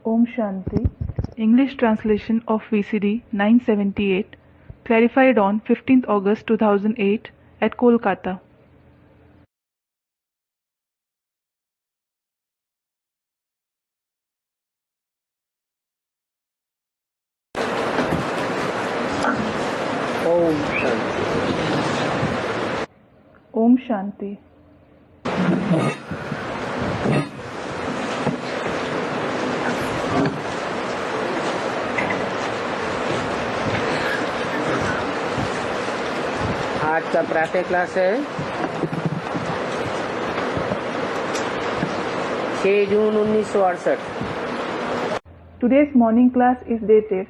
Om Shanti. English translation of VCD 978, clarified on 15th August 2008 at Kolkata. Om Shanti. Om Shanti. आज का प्रातः class है 6 जून 1968। Today's morning class is dated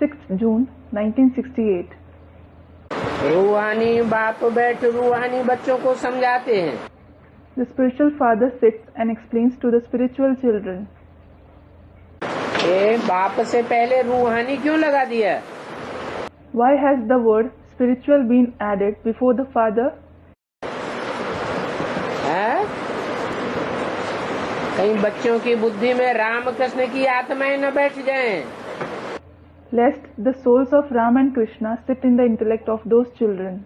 6th June 1968. रूहानी बाप बैठ रूहानी बच्चों को समझाते हैं। The spiritual father sits and explains to the spiritual children. ये बाप से पहले रूहानी क्यों लगा दिया? Why has the word spiritual been added before the father? है? कहीं बच्चों की बुद्धि में राम कृष्ण की आत्माएं न बैठ जाएं। Lest the souls of Ram and Krishna sit in the intellect of those children.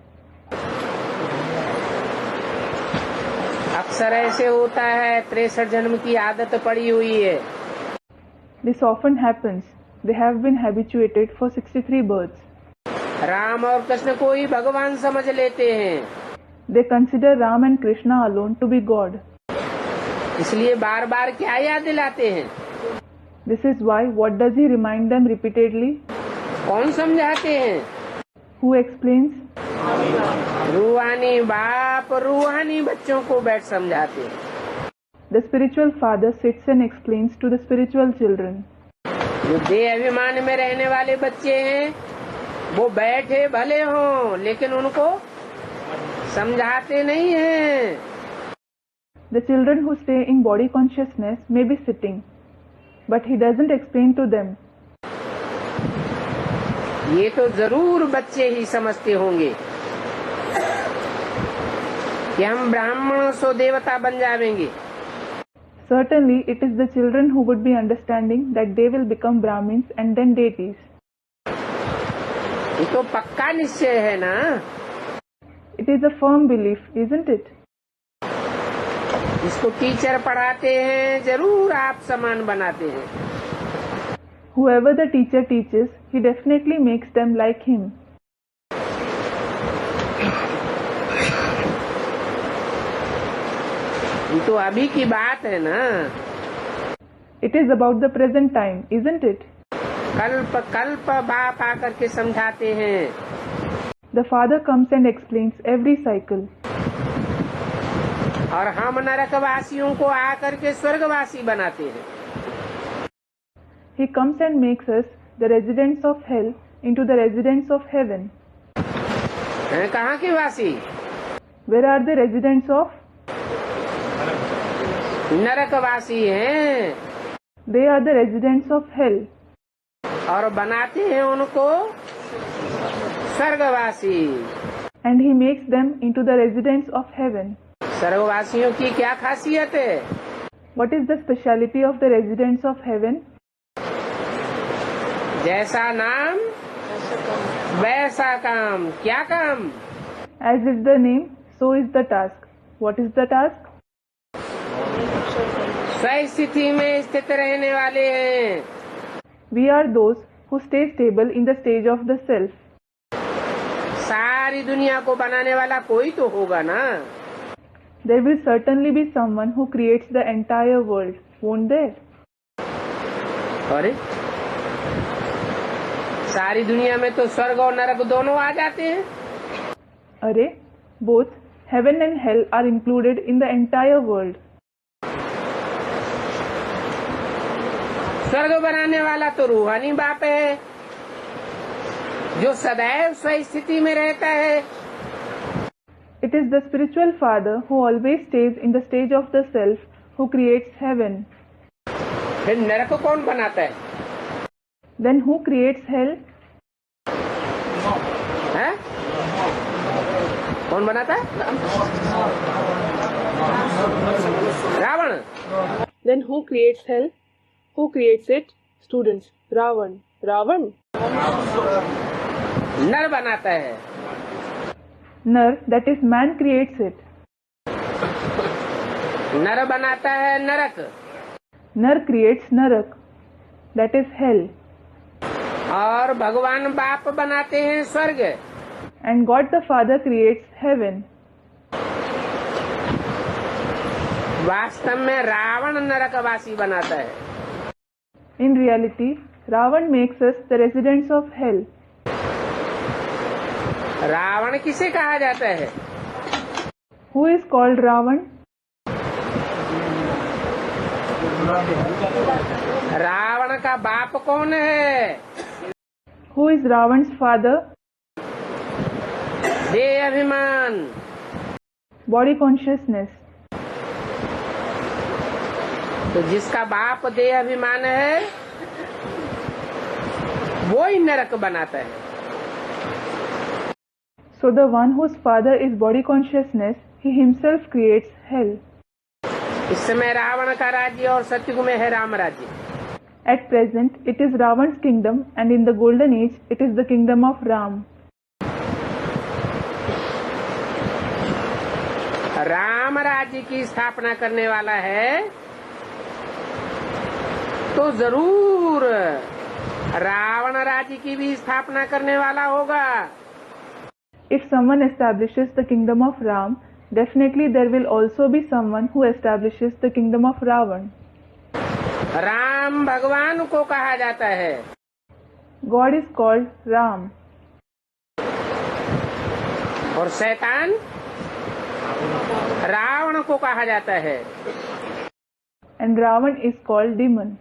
अक्सर ऐसे होता है, 63 जन्म की आदत पड़ी हुई है। This often happens. They have been habituated for 63 births. Ram और कृष्ण को ही भगवान समझ लेते हैं। They consider Ram and Krishna alone to be God. इसलिए बार बार क्या याद दिलाते हैं? This is why what does he remind them repeatedly? कौन समझाते हैं? Who explains? रूहानी बाप रूहानी बच्चों को बैठ समझाते हैं। The spiritual father sits and explains to the spiritual children. जो देह अभिमान में रहने वाले बच्चे हैं वो बैठे भले हों लेकिन उनको समझाते नहीं हैं। The children who stay in body consciousness may be sitting, but he doesn't explain to them. ये तो जरूर बच्चे ही समझते होंगे कि हम ब्राह्मण सो देवता बन जाएंगे। Certainly, it is the children who would be understanding that they will become Brahmins and then deities. ये तो पक्का निश्चय है ना? It is a firm belief, isn't it? इसको टीचर पढ़ाते हैं जरूर आप समान बनाते हैं। Whoever the teacher teaches, he definitely makes them like him. ये तो अभी की बात है ना? It is about the present time, isn't it? कल्प कल्प बाप आकर के समझाते हैं। The father comes and explains every cycle. और हम नरकवासियों को आकर के स्वर्गवासी बनाते हैं। He comes and makes us, the residents of hell, into the residents of heaven. हैं कहाँ के वासी? Where are the residents of? नरकवासी हैं। They are the residents of hell. और बनाते हैं उनको स्वर्गवासी। And he makes them into the residents of heaven. स्वर्गवासियों की क्या खासियत है? What is the speciality of the residents of heaven? जैसा नाम वैसा काम। क्या काम? As is the name, so is the task. What is the task? स्वस्थिति में स्थित रहने वाले हैं। We are those who stay stable in the stage of the self. सारी दुनिया को बनाने वाला कोई तो होगा ना? There will certainly be someone who creates the entire world, won't there? अरे सारी दुनिया में तो स्वर्ग और नरक दोनों आ जाते हैं। Arey, both heaven and hell are included in the entire world. स्वर्ग बनाने वाला तो रूहानी बाप है जो सदैव स्वस्थिति में रहता है। It is the spiritual father who always stays in the stage of the self who creates heaven. फिर नरक कौन बनाता है? Then who creates hell? है? कौन बनाता है? Ravan. Then who creates hell? Who creates it? Students. Ravan. Ravan? नर बनाता है. Nar, that is man creates it. नर बनाता है नरक. Nar creates Narak, that is hell. और भगवान बाप बनाते हैं स्वर्ग. And God the Father creates heaven. वास्तव में रावण नरकवासी बनाता है. In reality, Ravan makes us the residents of hell. Ravan किसे कहा जाता है? Who is called Ravan? Ravan का बाप कौन है? Who is Ravan's father? देह अभिमान. Body consciousness. तो जिसका बाप देह अभिमान है वो ही नरक बनाता है. So the one whose father is body consciousness, he himself creates hell. इस समय रावण का राज्य और सतयुग में है राम राज्य. At present, it is Ravan's kingdom, and in the golden age, it is the kingdom of Ram. Ram राज्य की स्थापना करने वाला है तो जरूर रावण राज्य की भी स्थापना करने वाला होगा. If someone establishes the kingdom of Ram, definitely there will also be someone who establishes the kingdom of Ravan. Ram भगवान को कहा जाता है. God is called Ram. और शैतान रावण को कहा जाता है. And Ravan is called demon.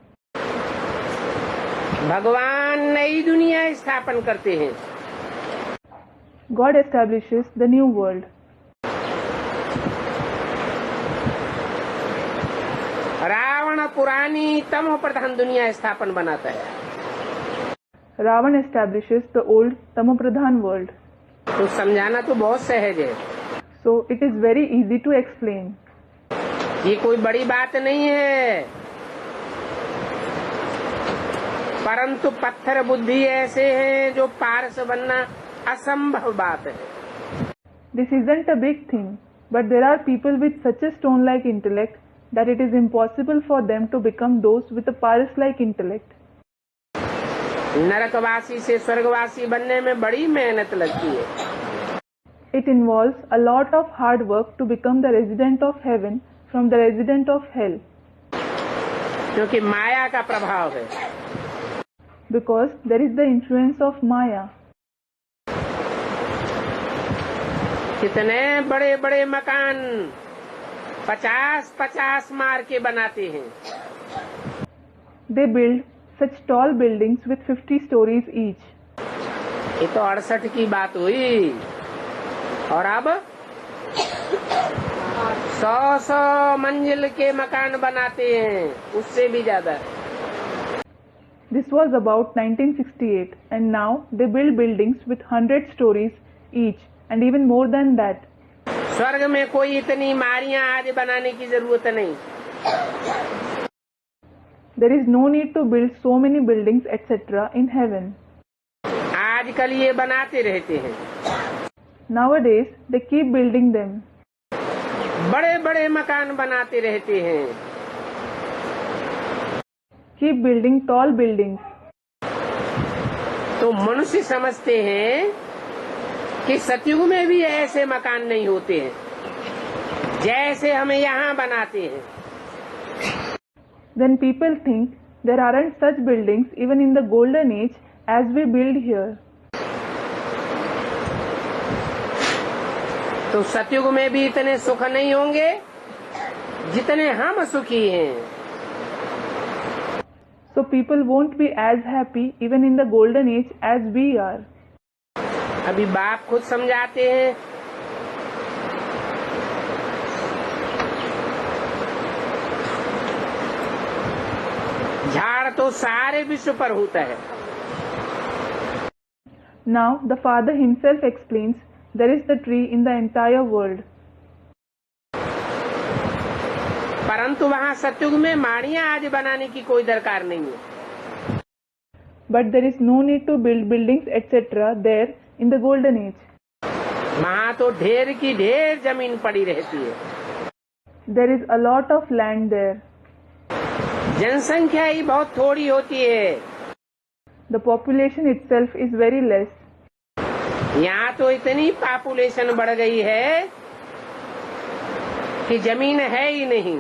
भगवान नई दुनिया स्थापन करते हैं. God establishes the new world. Ravan पुरानी तमो प्रधान दुनिया स्थापन बनाता है. Ravan establishes the old Tamopradhan world. तो समझाना तो बहुत सहज है. So it is very easy to explain. ये कोई बड़ी बात नहीं है. परंतु पत्थर बुद्धि ऐसे हैं जो पारस बनना असंभव बात है. This isn't a big thing, but there are people with such a stone-like intellect that it is impossible for them to become those with a Paras-like intellect. नरकवासी से स्वर्गवासी बनने में बड़ी मेहनत लगती है. It involves a lot of hard work to become the resident of heaven from the resident of hell. क्योंकि माया का प्रभाव है. Because there is the influence of Maya. कितने बड़े बड़े मकान 50-50 मार के बनाते हैं. They build such tall buildings with 50 stories each. ये तो 68 की बात हुई. और अब 100 मंजिल के मकान बनाते हैं, उससे भी ज्यादा. This was about 1968, and now they build buildings with 100 stories each, and even more than that. स्वर्ग में कोई इतनी मारियां आदि बनाने की जरूरत नहीं. There is no need to build so many buildings, etc. in heaven. आजकल ये बनाते रहते हैं. Nowadays, they keep building them. बड़े बड़े मकान बनाते रहते हैं. Keep building tall buildings. तो मनुष्य समझते हैं कि सतयुग में भी ऐसे मकान नहीं होते हैं जैसे हमें यहाँ बनाते हैं. Then people think there aren't such buildings even in the golden age as we build here. तो सतयुग में भी इतने सुख नहीं होंगे जितने हम सुखी हैं. So people won't be as happy even in the golden age as we are. अभी बाप खुद समझाते हैं. झाड़ तो सारे विश्व पर होता है. Now the Father himself explains there is the tree in the entire world. परंतु वहाँ सतयुग में माड़ियाँ आज बनाने की कोई दरकार नहीं है। But there is no need to build buildings etc. there in the golden age. वहाँ तो ढेर की ढेर जमीन पड़ी रहती है। There is a lot of land there. जनसंख्या ही बहुत थोड़ी होती है। The population itself is very less. यहाँ तो इतनी पॉपुलेशन बढ़ गई है कि जमीन है ही नहीं।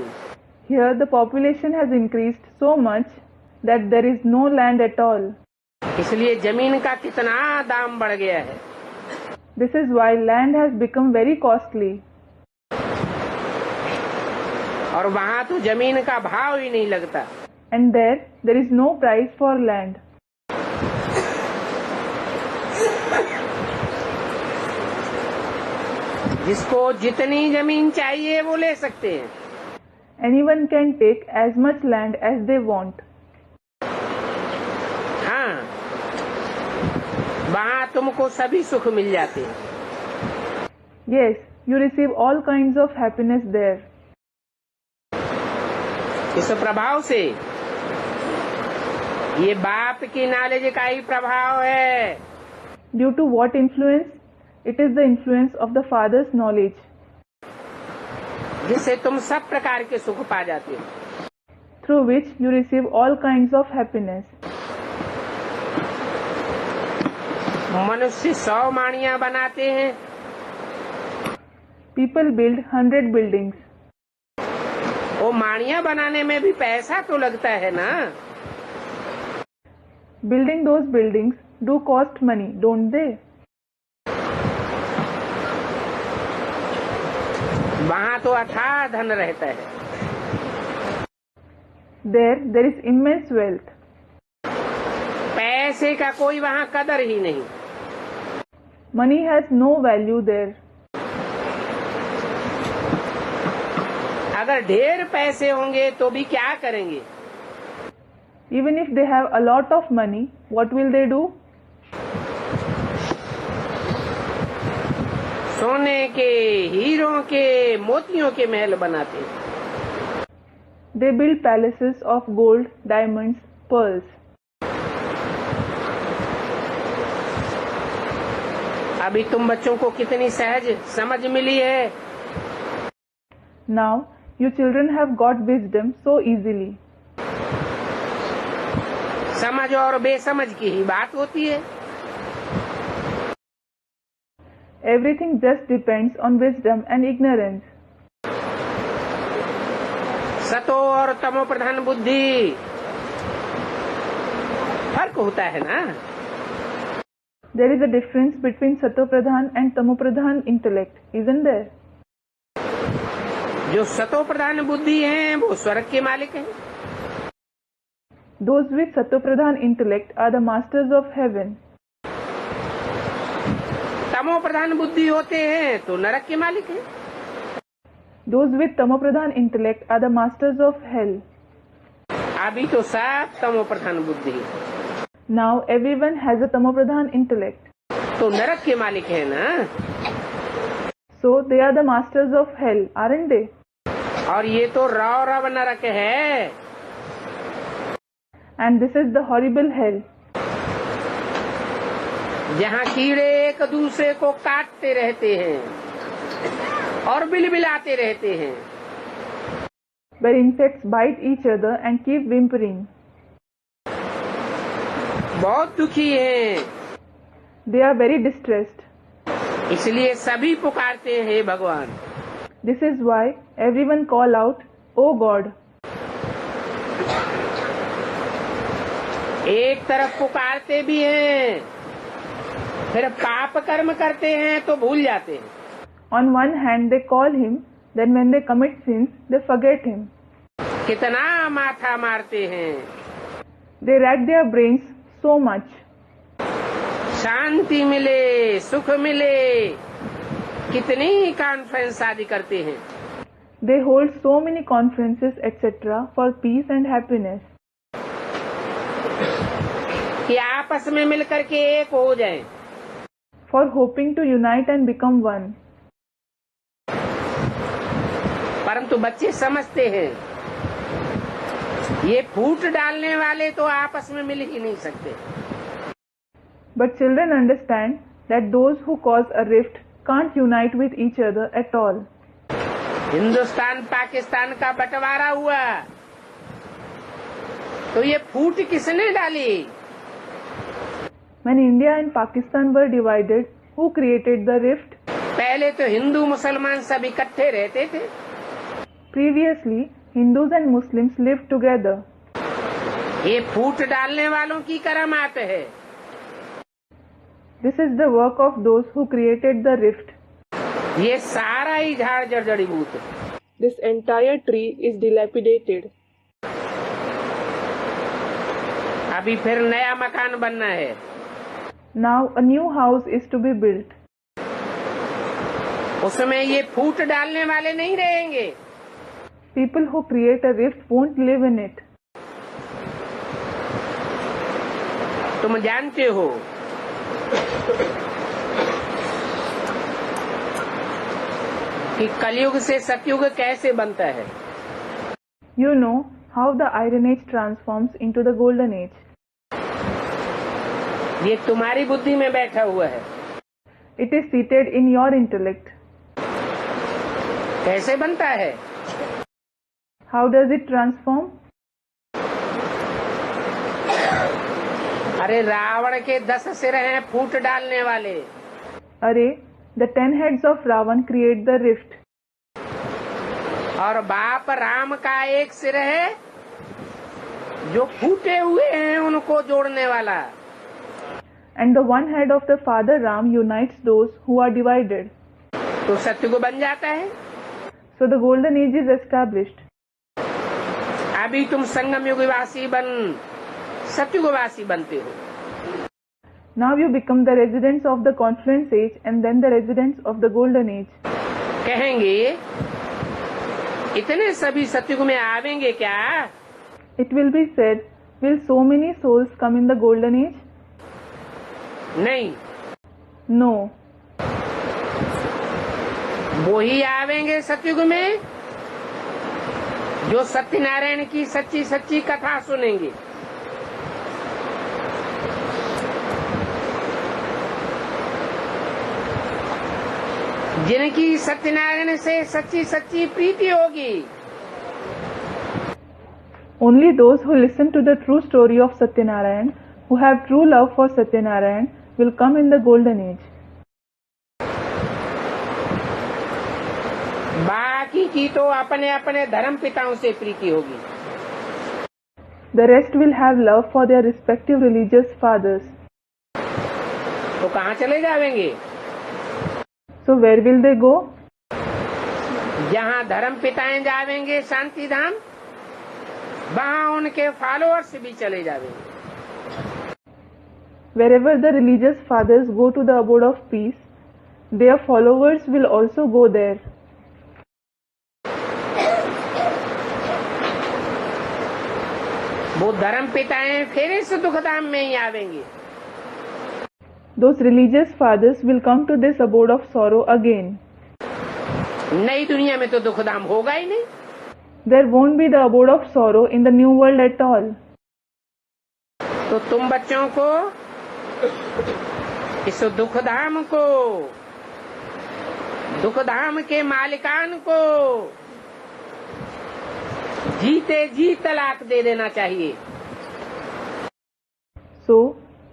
Here the population has increased so much that there is no land at all. इसलिए जमीन का कितना दाम बढ़ गया है। This is why land has become very costly. और वहाँ तो जमीन का भाव ही नहीं लगता। And there is no price for land. जिसको जितनी जमीन चाहिए वो ले सकते हैं। Anyone can take as much land as they want. हाँ, वहाँ तुमको सभी सुख मिल जाते हैं। Yes, you receive all kinds of happiness there. इस प्रभाव से ये बाप की नॉलेज का ही प्रभाव है। Due to what influence? It is the influence of the Father's knowledge. जिससे तुम सब प्रकार के सुख पा जाते हो। Through which you receive all kinds of happiness. मनुष्य 100 माड़ियाँ बनाते हैं। People build 100 buildings. वो माड़ियाँ बनाने में भी पैसा तो लगता है ना। Building those buildings do cost money, don't they? वहाँ तो अथाह धन रहता है। There is immense wealth. पैसे का कोई वहाँ कदर ही नहीं। Money has no value there. अगर ढेर पैसे होंगे तो भी क्या करेंगे? Even if they have a lot of money, what will they do? सोने के, हीरों के, मोतियों के महल बनाते हैं। They build palaces of gold, diamonds, pearls. अभी तुम बच्चों को कितनी सहज समझ मिली है। Now, you children have got wisdom so easily. समझ और बेसमझ की ही बात होती है। Everything just depends on wisdom and ignorance. सतो और तमो प्रधान बुद्धि फर्क होता है ना। There is a difference between Sato-Pradhan and Tamo-Pradhan intellect, isn't there? जो सतो प्रधान बुद्धि हैं वो स्वर्ग के मालिक हैं। Those with Sato-Pradhan intellect are the masters of heaven. तमो प्रधान बुद्धि होते हैं तो नरक के मालिक हैं। Those with Tamo-Pradhan intellect are the masters of hell. अभी तो सब तमो प्रधान बुद्धि है। Now everyone has a Tamo-Pradhan intellect. तो नरक के मालिक है ना। So they are the masters of hell, aren't they? और ये तो राव राव नरक है। And this is the horrible hell. जहाँ कीड़े एक दूसरे को काटते रहते हैं और बिलबिलाते रहते हैं। Where insects bite each other and keep whimpering. बहुत दुखी हैं। They are very distressed. इसलिए सभी पुकारते हैं हे भगवान। This is why everyone call out, "Oh God." एक तरफ पुकारते भी हैं, फिर पाप कर्म करते हैं तो भूल जाते हैं। On one hand they call him, then when they commit sins, they forget him. कितना माथा मारते हैं। They rack their brains so much. शांति मिले, सुख मिले, कितनी कॉन्फ्रेंस आदि करते हैं। They hold so many conferences etc. for peace and happiness. कि आपस में मिलकर के एक हो जाएं। For hoping to unite and become one. परंतु बच्चे समझते हैं ये फूट डालने वाले तो आपस में मिल ही नहीं सकते। But children understand that those who cause a rift can't unite with each other at all. Hindustan Pakistan का बंटवारा हुआ तो ये फूट किसने डाली? When India and Pakistan were divided, who created the rift? पहले तो हिंदू मुसलमान सब इकट्ठे रहते थे। Previously, Hindus and Muslims lived together. ये फूट डालने वालों की करामात है। This is the work of those who created the rift. ये सारा ही झाड़ जड़ीबूट है। This entire tree is dilapidated. अभी फिर नया मकान बनना है। Now a new house is to be built. उसमें ये फूट डालने वाले नहीं रहेंगे। People who create a rift won't live in it. तुम जानते हो कि कलयुग से सतयुग कैसे बनता है? You know how the Iron Age transforms into the Golden Age. ये तुम्हारी बुद्धि में बैठा हुआ है। It is seated in your intellect. कैसे बनता है? How does it transform? अरे रावण के 10 सिर हैं फूट डालने वाले। Array, the 10 heads of Ravan create the rift. और बाप राम का एक सिर है जो फूटे हुए हैं उनको जोड़ने वाला। And the one head of the father Ram unites those who are divided. तो सतयुग बन जाता है। So the Golden Age is established. अभी तुम संगम युगवासी बन सतयुगवासी बनते हो। Now you become the residents of the Confluence Age and then the residents of the Golden Age. कहेंगे इतने सभी सतयुग में आवेंगे क्या? It will be said, will so many souls come in the Golden Age? नहीं, No. वो ही आवेंगे सतयुग में जो सत्यनारायण की सच्ची सच्ची कथा सुनेंगे। जिनकी सत्यनारायण से सच्ची सच्ची प्रीति होगी। Only those who listen to the true story of Satyanarayan, who have true love for Satyanarayan, will come in the Golden Age. बाकी की तो अपने अपने धर्म पिताओं से प्रीति होगी। The rest will have love for their respective religious fathers. तो कहाँ चले जाएंगे? So where will they go? जहाँ धर्म पिताएं जावेंगे शांति धाम, वहाँ उनके फॉलोअर्स भी चले जावेंगे। Wherever the religious fathers go to the abode of peace, their followers will also go there. वो धर्म पिताएं फिर इस दुखधाम में ही आवेंगे। Those religious fathers will come to this abode of sorrow again. नई दुनिया में तो दुखधाम होगा ही नहीं। There won't be the abode of sorrow in the new world at all. तो तुम बच्चों को इस दुखधाम को, दुखधाम के मालिकान को जीते जी तलाक दे देना चाहिए। So,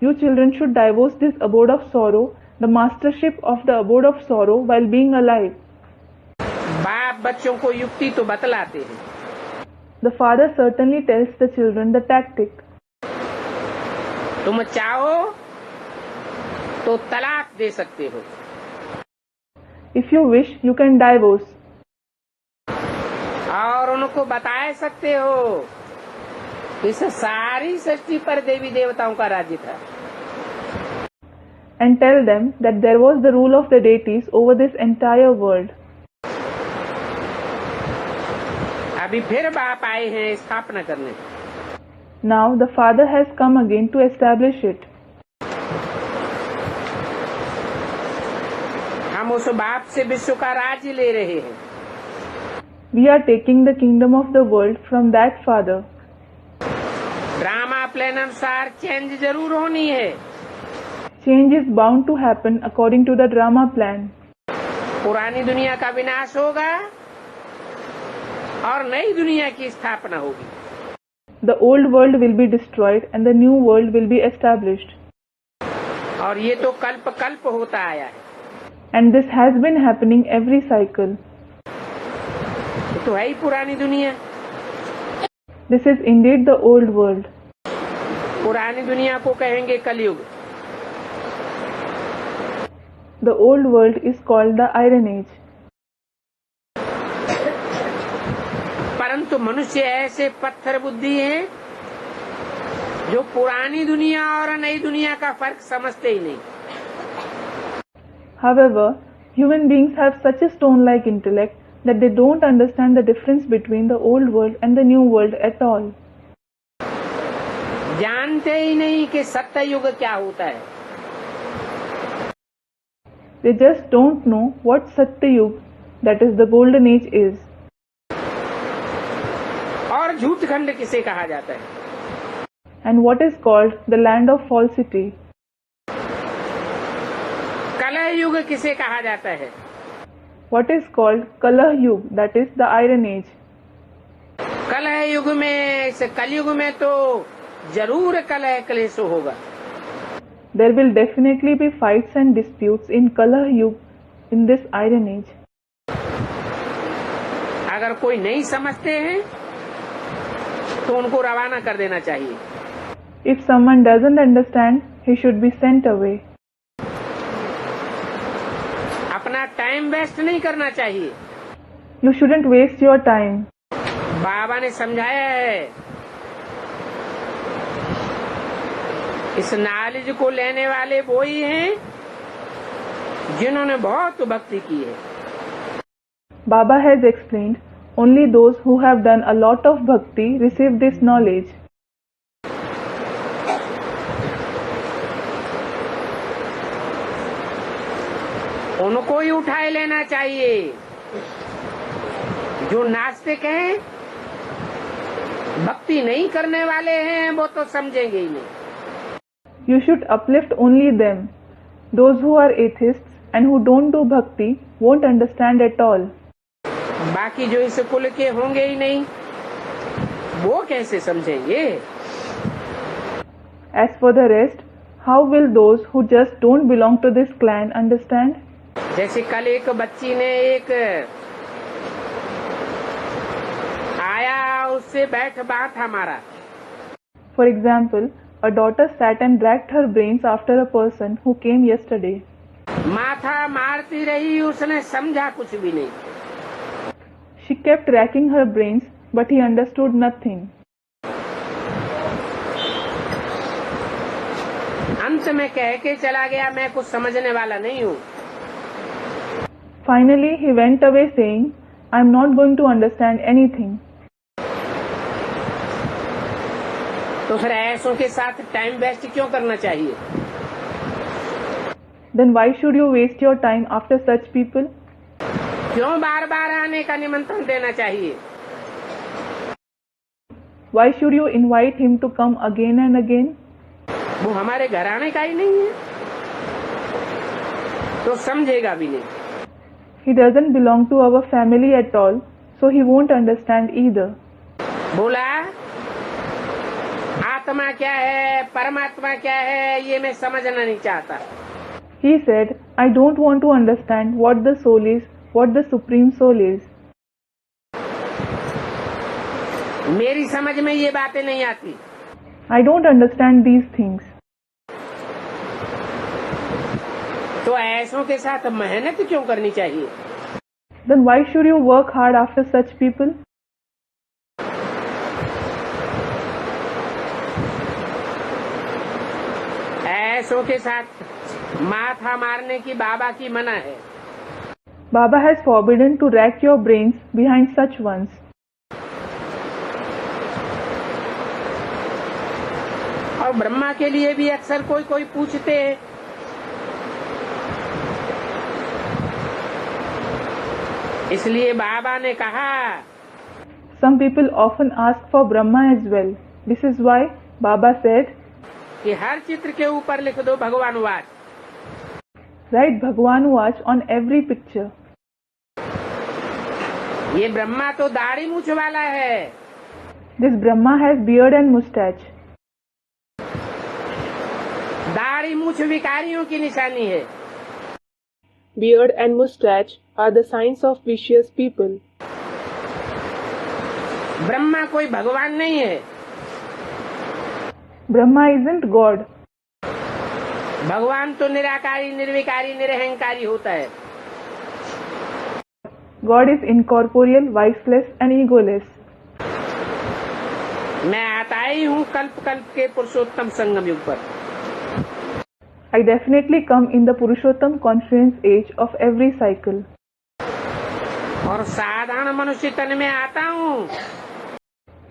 you children should divorce this abode of sorrow, the mastership of the abode of sorrow while being alive. बाप बच्चों को युक्ति तो बतलाते हैं। The father certainly tells the children the tactic. तुम चाहो तो तलाक दे सकते हो। If you wish, you can divorce. और उनको बता सकते हो इस सारी सृष्टि पर देवी देवताओं का राज्य था। And tell them that there was the rule of the deities over this entire world. अभी फिर बाप आए हैं स्थापना करने। Now the father has come again to establish it. हम उस बाप से विश्व का राज्य ले रहे हैं। We are taking the kingdom of the world from that father. Drama plan अनुसार चेंज जरूर होनी है। Change is bound to happen according to the drama plan. पुरानी दुनिया का विनाश होगा और नई दुनिया की स्थापना होगी। The old world will be destroyed and the new world will be established. और ये तो कल्प कल्प होता आया है। And this has been happening every cycle. ये तो है ही पुरानी दुनिया। This is indeed the old world. पुरानी दुनिया को कहेंगे कलयुग। The old world is called the Iron Age. परंतु मनुष्य ऐसे पत्थर बुद्धि हैं जो पुरानी दुनिया और नई दुनिया का फर्क समझते ही नहीं। However, human beings have such a stone-like intellect that they don't understand the difference between the old world and the new world at all. जानते ही नहीं कि सत्य युग क्या होता है। They just don't know what Satyayug, that is the golden age, is. और झूठ खंड किसे कहा जाता है? And what is called the land of falsity. कलह युग किसे कहा जाता है? What is called Kalah Yug, that is the Iron Age. कलह युग में, इस कलयुग में तो जरूर कलह क्लेश होगा। There will definitely be fights and disputes in Kalah Yug in this Iron Age. अगर कोई नहीं समझते हैं तो उनको रवाना कर देना चाहिए। If someone doesn't understand, he should be sent away. अपना टाइम वेस्ट नहीं करना चाहिए। You shouldn't waste your time. बाबा ने समझाया है, इस नॉलेज को लेने वाले वो ही हैं जिन्होंने बहुत भक्ति की है। Baba has explained, only those who have done a lot of bhakti receive this knowledge. उनको ही उठाए लेना चाहिए। जो नास्तिक हैं, भक्ति नहीं करने वाले हैं, वो तो समझेंगे ही नहीं। You should uplift only them. Those who are atheists and who don't do bhakti won't understand at all. बाकी जो इस कुल के होंगे ही नहीं, वो कैसे समझेंगे? As for the rest, how will those who just don't belong to this clan understand? जैसे कल एक बच्ची ने एक आया, उससे बैठ बात हमारा। For example, a daughter sat and racked her brains after a person who came yesterday. माथा मारती रही, उसने समझा कुछ भी नहीं। She kept racking her brains, but he understood nothing. अंत में कह के चला गया, मैं कुछ समझने वाला नहीं हूँ। Finally, he went away saying, I am not going to understand anything. तो फिर ऐसों के साथ टाइम वेस्ट क्यों करना चाहिए? Then why should you waste your time after such people? क्यों बार बार आने का निमंत्रण देना चाहिए? Why should you invite him to come again and again? वो हमारे घर आने का ही नहीं है, तो समझेगा भी नहीं। He doesn't belong to our family at all, so he won't understand either. बोला आत्मा क्या है, परमात्मा क्या है, ये मैं समझना नहीं चाहता। He said, I don't want to understand what the soul is, what the supreme soul is. मेरी समझ में ये बातें नहीं आती। I don't understand these things. तो ऐसों के साथ मेहनत क्यों करनी चाहिए? Then why should you work hard after such people? ऐसों के साथ माथा मारने की बाबा की मना है। Baba has forbidden to rack your brains behind such ones. और ब्रह्मा के लिए भी अक्सर कोई कोई पूछते हैं, इसलिए बाबा ने कहा Some people often ask for Brahma as well. This is why Baba said, कि हर चित्र के ऊपर लिख दो भगवान watch. write Bhagwan Vach on every picture. ये ब्रह्मा तो दाढ़ी मूछ वाला है। This Brahma has beard and mustache. दाढ़ी मूछ विकारियों की निशानी है। Beard and mustache are the signs of vicious people. Brahma कोई भगवान नहीं है। Brahma isn't God. भगवान तो निराकारी, निर्विकारी, निरहंकारी होता है। God is incorporeal, viceless and egoless. मैं आता ही हूँ कल्प कल्प के पुरुषोत्तम संगम युग पर। I definitely come in the Purushottam confluence age of every cycle. और साधारण मनुष्य तन में आता हूँ।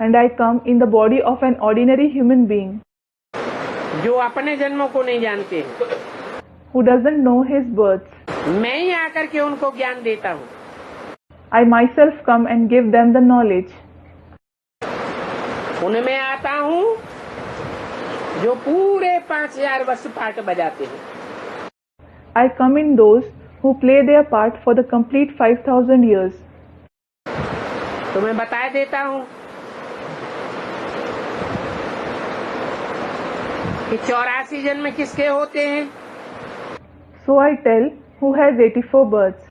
And I come in the body of an ordinary human being जो अपने जन्मों को नहीं जानते हैं। who doesn't know his births. मैं ही आकर के उनको ज्ञान देता हूँ। I myself come and give them the knowledge. उनमें आता हूँ जो पूरे 5000 वर्ष पाठ बजाते हैं। I come in those who play their part for the complete 5,000 years. तो मैं बता देता हूँ कि 84 जन्म किसके होते हैं। So I tell who has 84 births.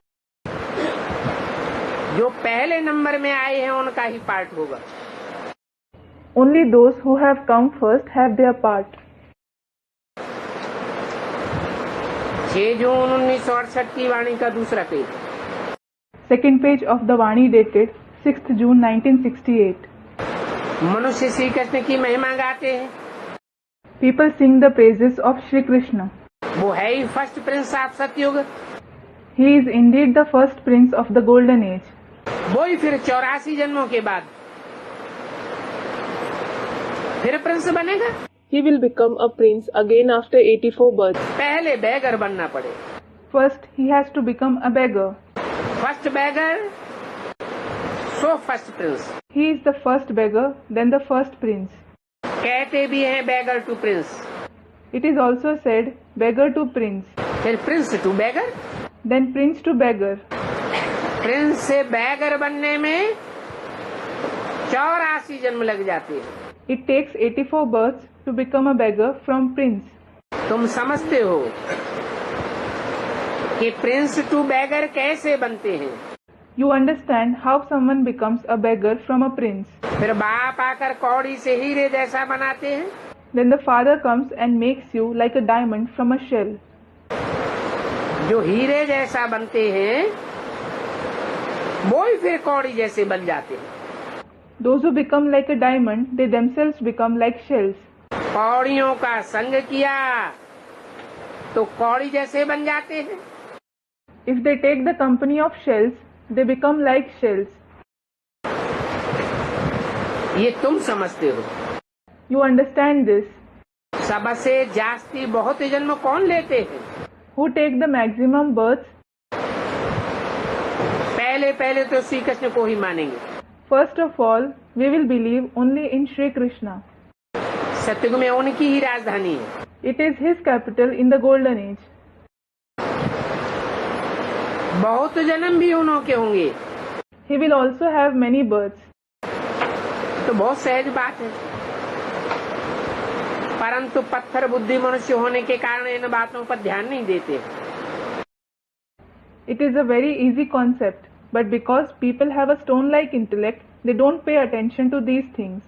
जो पहले नंबर में आए हैं उनका ही पार्ट होगा। Only those who have come first have their part. 6 जून 1968 की वाणी का दूसरा page. Second page of the Vani dated 6th June 1968. मनुष्य श्री कृष्ण की महिमा गाते हैं। People sing the praises of Shri Krishna. वो है ही फर्स्ट प्रिंस ऑफ सतयुग। He is indeed the first prince of the golden age. वो ही फिर 84 जन्मों के बाद फिर प्रिंस बनेगा। He will become a prince again after 84 births. पहले बैगर बनना पड़े। First, he has to become a beggar. First beggar so first prince. He is the first beggar, then the first prince. कहते भी हैं beggar to prince. It is also said beggar to prince, फिर prince to beggar. then prince to beggar. Prince से beggar बनने में 84 जन्म लग जाते हैं। It takes 84 births to become a beggar from prince. तुम समझते हो कि प्रिंस टू बैगर कैसे बनते हैं। You understand how someone becomes a beggar from a prince. फिर बाप आकर कौड़ी से हीरे जैसा बनाते हैं। Then the father comes and makes you like a diamond from a shell. जो हीरे जैसा बनते हैं वो ही फिर कौड़ी जैसे बन जाते हैं। Those who become like a diamond, they themselves become like shells. कौड़ियों का संग किया तो कौड़ी जैसे बन जाते हैं। If they take the company of shells, they become like shells. ये तुम समझते हो। You understand this? सबसे जास्ती बहुत जन्म कौन लेते हैं? Who take the maximum births? पहले तो श्री कृष्ण को ही मानेंगे। First of all, we will believe only in Shri Krishna. सतयुग में उनकी ही राजधानी है। It is his capital in the golden age. बहुत जन्म भी उन्हों के होंगे। He will also have many births. तो बहुत सहज बात है, परंतु पत्थर बुद्धि मनुष्य होने के कारण इन बातों पर ध्यान नहीं देते। It is a very easy concept, but because people have a stone-like intellect, they don't pay attention to these things.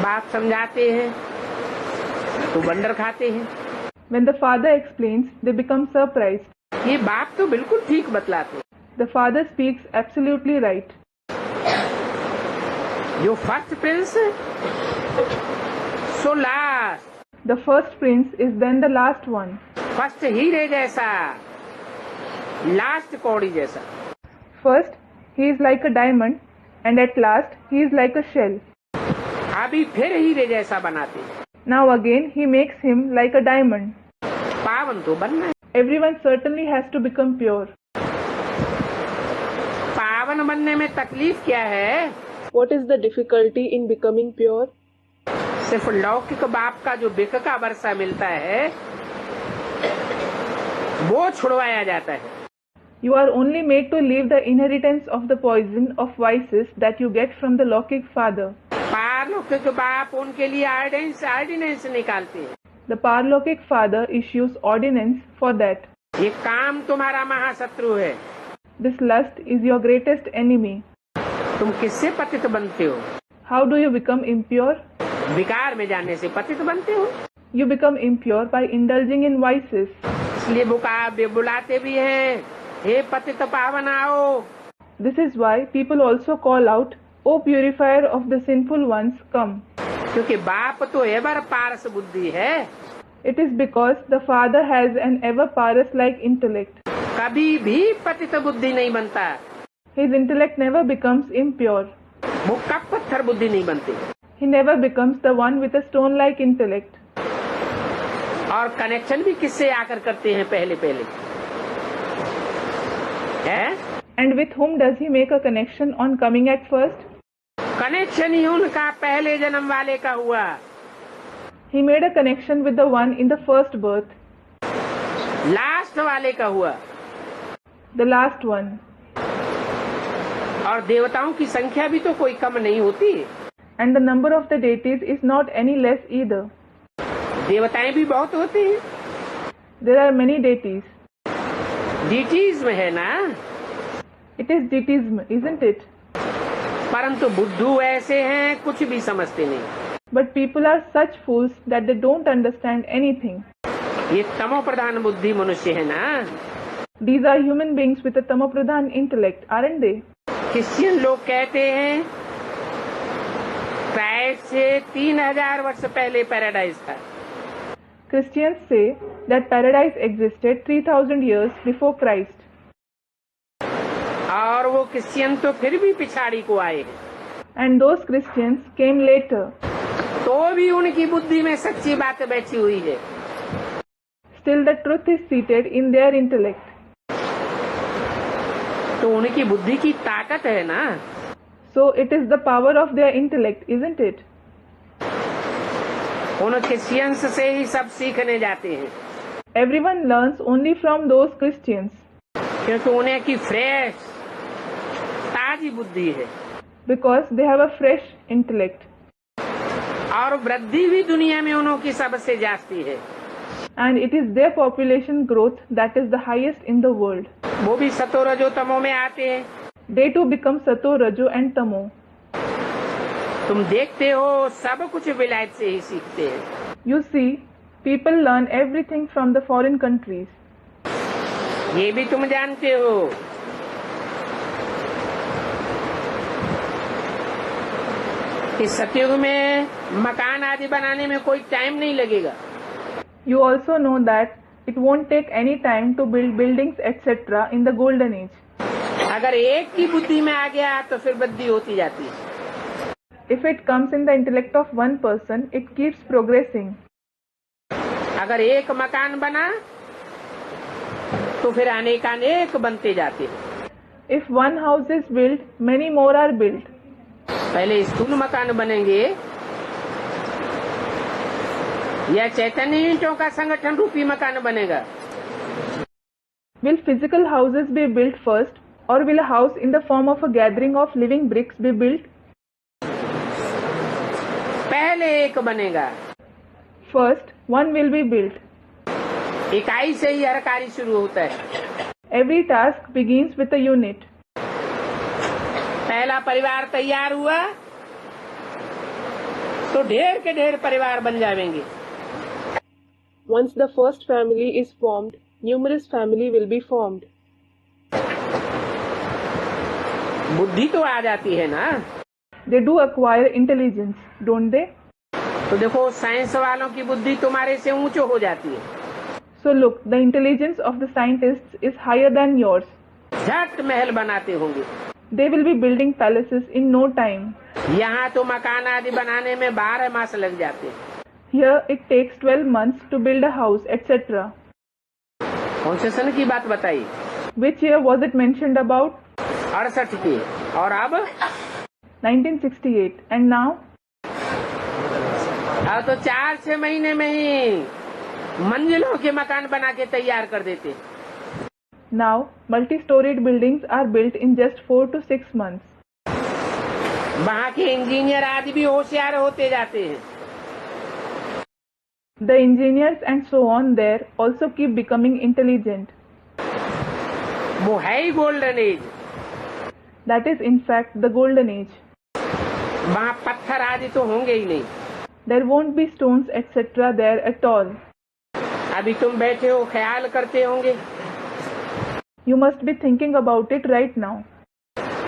बाप समझाते हैं तो बंडर खाते हैं। When the father explains, they become surprised. ये बाप तो बिल्कुल ठीक बतलाते हैं। The father speaks absolutely right. जो first Prince so last. The first prince is then the last one. First हीरे जैसा, लास्ट कौड़ी जैसा। First, he is like a diamond, and at last, he is like a shell. अभी फिर हीरे जैसा बनाते हैं। Now again, he makes him like a diamond. पावन तो बनना है। Everyone certainly has to become pure. संपन्न बनने में तकलीफ क्या है? What is the difficulty in becoming pure? सिर्फ लौकिक बाप का जो बिक का वर्षा मिलता है वो छुड़वाया जाता है। You are only made to leave the inheritance of the poison of vices that you get from the Lokik father. पारलौकिक बाप उनके लिए ऑर्डिनेंस निकालते हैं। The Parlokik father issues ordinance for that. ये काम तुम्हारा महाशत्रु है। This lust is your greatest enemy. तुम किससे पतित बनते हो? How do you become impure? विकार में जाने से पतित बनते हो। You become impure by indulging in vices. इसलिए बुलाते भी हैं, हे पतित पावन आओ। This is why people also call out, O purifier of the sinful ones, come. क्योंकि बाप तो एवर पारस बुद्धि है। It is because the father has an ever Paras-like intellect. कभी भी पतित बुद्धि नहीं बनता। His intellect never becomes impure. वो कब पत्थर बुद्धि नहीं बनती। He never becomes the one with a stone-like intellect. और कनेक्शन भी किससे आकर करते हैं पहले है? And with whom does he make a connection on coming at first? Connection ही उनका पहले जन्म वाले का हुआ। He made a connection with the one in the first birth. Last वाले का हुआ। The last one. और देवताओं की संख्या भी तो कोई कम नहीं होती। And the number of the deities is not any less either. देवताएं भी बहुत होती हैं। There are many deities. Deities में है ना? It is deitism, isn't it? परंतु बुद्धू ऐसे हैं कुछ भी समझते नहीं। But people are such fools that they don't understand anything. ये तमो प्रधान बुद्धि मनुष्य है ना? These are human beings with a tamopradhan intellect, aren't they? Christian लोग कहते हैं क्राइस्ट से 3000 वर्ष पहले पैराडाइज था। Christians say that paradise existed 3000 years before Christ. और वो क्रिश्चियन तो फिर भी पिछाड़ी को आए। And those Christians came later. तो भी उनकी बुद्धि में सच्ची बात बैठी हुई है। Still the truth is seated in their intellect. तो उनकी बुद्धि की ताकत है ना? So it is the power of their intellect, isn't it? उन क्रिश्चियंस से ही सब सीखने जाते हैं। Everyone learns only from those Christians. क्योंकि उन्हें की फ्रेश ताजी बुद्धि है। Because they have a fresh intellect. और वृद्धि भी दुनिया में उन्हों की सबसे जास्ती है। And it is their population growth that is the highest in the world. वो भी सतो रजो तमो में आते हैं। They too become Sato, Rajo and Tamo. तुम देखते हो सब कुछ विलायत से ही सीखते हैं। You see, people learn everything from the foreign countries. ये भी तुम जानते हो। इस सतयुग में मकान आदि बनाने में कोई टाइम नहीं लगेगा। You also know that it won't take any time to build buildings etc. in the golden age. अगर एक की बुद्धि में आ गया तो फिर वृद्धि होती जाती है। If it comes in the intellect of one person, it keeps progressing. अगर एक मकान बना तो फिर अनेकानेक बनते जाते हैं। If one house is built, many more are built. पहले स्थूल मकान बनेंगे या चैतन्य ईंटों का संगठन रूपी मकान बनेगा? Will physical houses be built first, or will a house in the form of a gathering of living bricks be built? पहले एक बनेगा। First, one will be built. इकाई से ही हर कार्य शुरू होता है। Every task begins with a unit. पहला परिवार तैयार हुआ तो ढेर के ढेर परिवार बन जाएंगे। Once the first family is formed, numerous family will be formed. बुद्धि तो आ जाती है ना? They do acquire intelligence, don't they? तो देखो साइंस वालों की बुद्धि तुम्हारे से ऊंचो हो जाती है। So look, the intelligence of the scientists is higher than yours. झट महल बनाते होंगे। They will be building palaces in no time. यहाँ तो मकान आदि बनाने में 12 मास लग जाते हैं। Here it takes 12 months to build a house, etc. कौन से सन की बात बताई? Which year was it mentioned about? 68 की, और अब 1968, and now अब तो 4-6 महीने में ही मंजिलों के मकान बना के तैयार कर देते। now multi-storied buildings are built in just 4 to 6 months. वहाँ के इंजीनियर आज भी होशियार होते जाते हैं। The engineers and so on there also keep becoming intelligent. वो है ही golden age. That is in fact the golden age. वहाँ पत्थर आदि तो होंगे ही नहीं। There won't be stones etc. there at all. अभी तुम बैठे हो, ख्याल करते होंगे You must be thinking about it right now.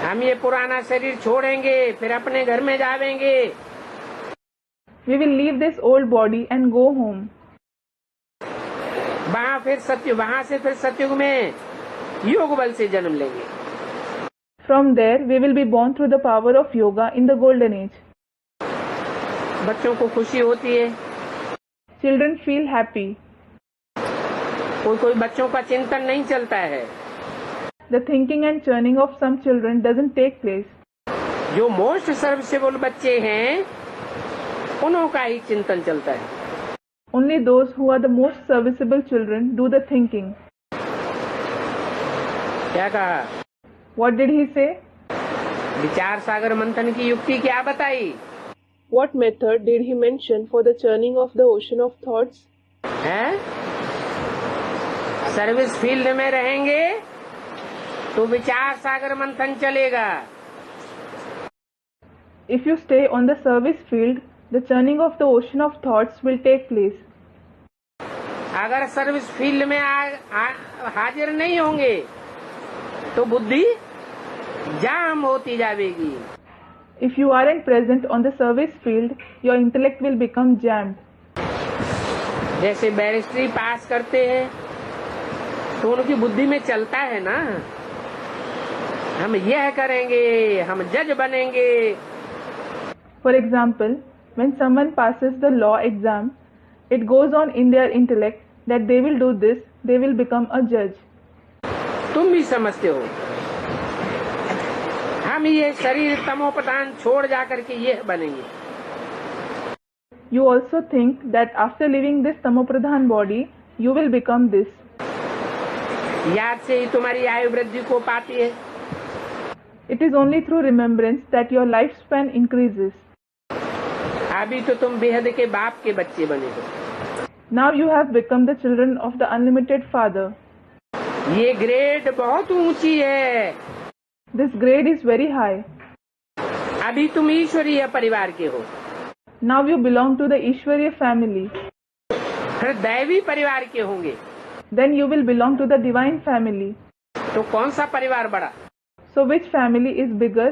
हम ये पुराना शरीर छोड़ेंगे, फिर अपने घर में जावेंगे। We will leave this old body and go home. वहाँ से फिर सतयुग में योग बल से जन्म लेंगे। From there we will be born through the power of yoga in the golden age. बच्चों को खुशी होती है। Children feel happy. कोई बच्चों का चिंतन नहीं चलता है। The thinking and churning of some children doesn't take place. जो मोस्ट सर्विसेबल बच्चे हैं उन्हों का ही चिंतन चलता है। Only those who are the most serviceable children do the thinking. क्या कहा? What did he say? विचार सागर मंथन की युक्ति क्या बताई? What method did he mention for the churning of the ocean of thoughts? हैं? सर्विस फील्ड में रहेंगे तो विचार सागर मंथन चलेगा। If you stay on the service field, the churning of the ocean of thoughts will take place. अगर service field में हाजिर नहीं होंगे तो बुद्धि जाम होती जाएगी। If you aren't present on the service field, your intellect will become jammed. जैसे बैरिस्ट्री पास करते हैं तो उनकी बुद्धि में चलता है ना, हम यह करेंगे, हम जज बनेंगे। For example, when someone passes the law exam, it goes on in their intellect that they will do this, they will become a judge. तुम भी समझते हो हम ये शरीर तमोप्रधान छोड़ जाकर के ये बनेंगे। You also think that after leaving this tamopradhan body, you will become this. याद से ही तुम्हारी आयु वृद्धि को पाती है। It is only through remembrance that your lifespan increases. अभी तो तुम बेहद के बाप के बच्चे बने हो। Now you have become the children of the unlimited Father. ये ग्रेड बहुत ऊंची है। This grade is very high. अभी तुम ईश्वरीय परिवार के हो। Now you belong to the Ishwariya family. फिर दैवी परिवार के होंगे। Then you will belong to the divine family. तो कौन सा परिवार बड़ा? So which family is bigger?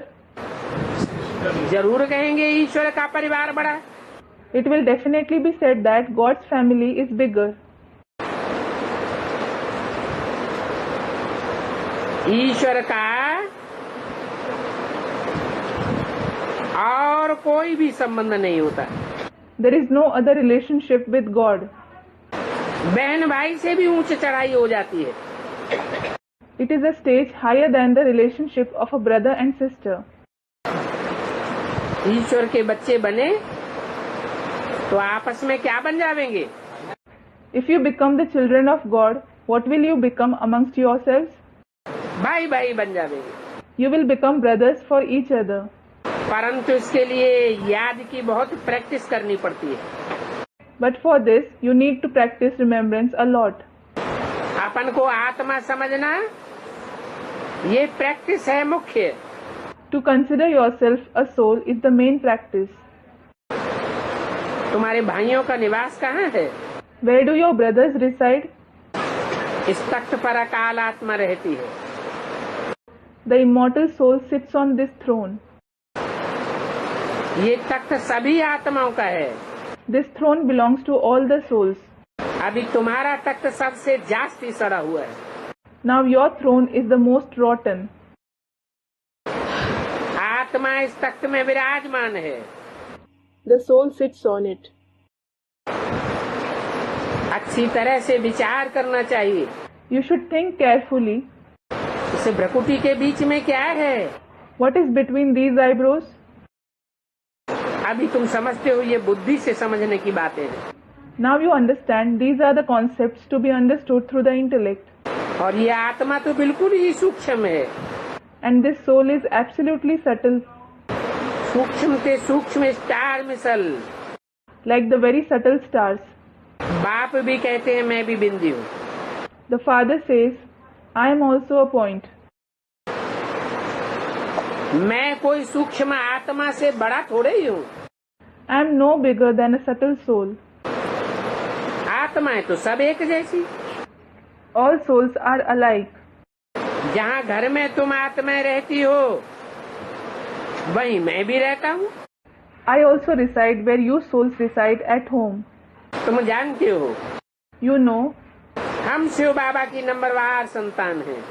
जरूर कहेंगे ईश्वर का परिवार बड़ा। It will definitely be said that God's family is bigger. ईश्वर का और कोई भी संबंध नहीं होता। There is no other relationship with God. बहन भाई से भी ऊंच चढ़ाई हो जाती है। It is a stage higher than the relationship of a brother and sister. ईश्वर के बच्चे बने तो आपस में क्या बन जाएंगे? If you become the children of God, what will you become amongst yourselves? भाई भाई बन जाएंगे। You will become brothers for each other. परंतु इसके लिए याद की बहुत प्रैक्टिस करनी पड़ती है। But for this, you need to practice remembrance a lot. अपन को आत्मा समझना ये प्रैक्टिस है मुख्य। To consider yourself a soul is the main practice. तुम्हारे भाइयों का निवास कहाँ है? Where do your brothers reside? इस तख्त पर अकाल आत्मा रहती है। The immortal soul sits on this throne. ये तख्त सभी आत्माओं का है। This throne belongs to all the souls. अभी तुम्हारा तख्त सबसे जास्ती सड़ा हुआ है। Now your throne is the most rotten. आत्मा इस तख्त में विराजमान है। The soul sits on it. अच्छी तरह से विचार करना चाहिए। You should think carefully. इस भ्रुकुटी के बीच में क्या है? What is between these eyebrows? अभी तुम समझते हो, ये बुद्धि से समझने की बातें हैं। Now you understand these are the concepts to be understood through the intellect. और ये आत्मा तो बिल्कुल ही सूक्ष्म है। And this soul is absolutely subtle, सूक्ष्म से सूक्ष्म स्टार मिसल। like the very subtle stars. बाप भी कहते हैं मैं भी बिंदी हूँ। The father says, I am also a point. मैं कोई सूक्ष्म आत्मा से बड़ा थोड़े ही हूँ। I am no bigger than a subtle soul. आत्माएं तो सब एक जैसी। All souls are alike. जहाँ घर में तुम आत्माएं रहती हो, वहीं मैं भी रहता हूँ। I also reside where you souls reside at home. तुम जानते हो, You know, हम शिव बाबा की नंबरवार संतान हैं।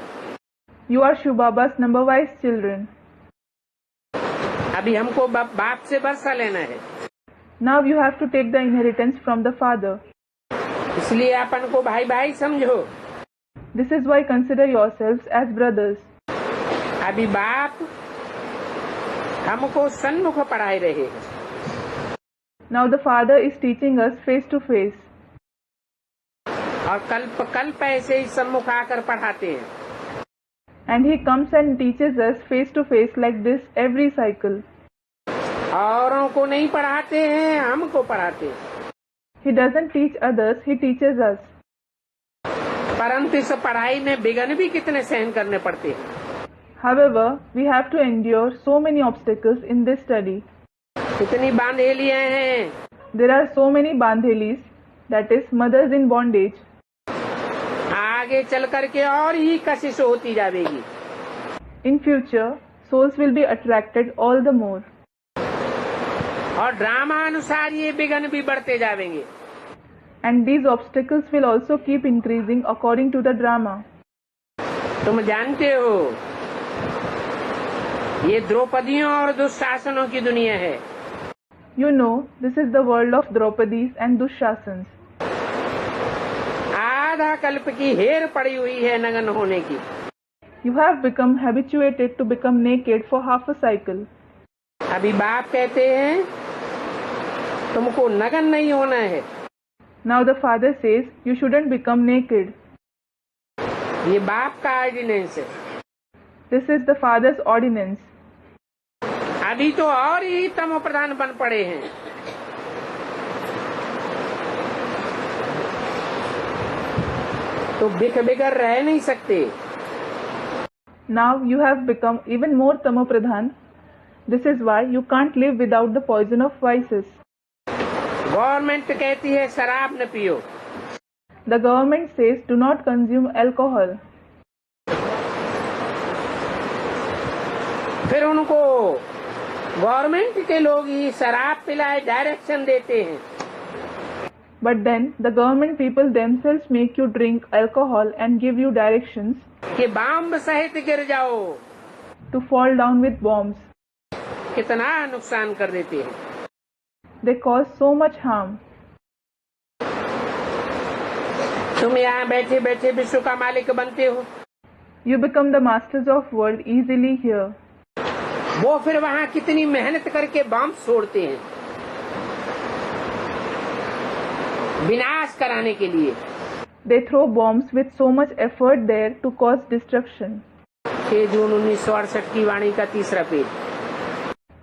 you are Shiv Baba's number wise children. अभी हमको बाप से वर्षा लेना है, Now you have to take the inheritance from the father. इसलिए अपन को भाई भाई समझो। This is why consider yourselves as brothers. अभी बाप हमको सन्मुख पढ़ाए रहे हैं, Now the father is teaching us face to face. और कल्प कल्प ऐसे ही सम्मुख आकर पढ़ाते हैं। And he comes and teaches us face to face like this every cycle. औरों को नहीं पढ़ाते हैं, हमको पढ़ाते हैं। He doesn't teach others, he teaches us. परंतु इस पढ़ाई में विघ्न भी कितने सहन करने पड़ते हैं। However, we have to endure so many obstacles in this study. कितनी बांधेलियां हैं। There are so many bandhelis, that is, mothers in bondage. आगे चल करके और ही कशिश होती जाएगी। In future, souls will be attracted all the more. और ड्रामा अनुसार ये विघ्न भी बढ़ते जाएंगे। And these obstacles will also keep increasing according to the drama. तुम जानते हो, ये द्रौपदियों और दुशासनों की दुनिया है। You know, this is the world of Draupadis and Dushasans. आधा कल्प की हेर पड़ी हुई है नग्न होने की। You have become habituated to become naked for half a cycle. अभी बाप कहते हैं तुमको नग्न नहीं होना है। Now the father says you shouldn't become naked. ये बाप का ऑर्डिनेंस है। This is the father's ordinance. अभी तो और ही तमो प्रधान बन पड़े हैं। तो बिख बिगर रह नहीं सकते। Now you have become even more tamopradhan. This is why you can't live without the poison of vices. Government कहती है शराब न पियो। The government says do not consume alcohol. फिर उनको गवर्नमेंट के लोग ही शराब पिलाए डायरेक्शन देते हैं। But then the government people themselves make you drink alcohol and give you directions कि बम सहित गिर जाओ। to fall down with bombs. कितना नुकसान कर देते हैं। They cause so much harm. तुम यहाँ बैठे बैठे विश्व का मालिक बनते हो। You become the masters of world easily here. वो फिर वहाँ कितनी मेहनत करके बम छोड़ते हैं विनाश कराने के लिए। They throw bombs with so much effort there to cause destruction. 6 जून 1968 की वाणी का तीसरा page.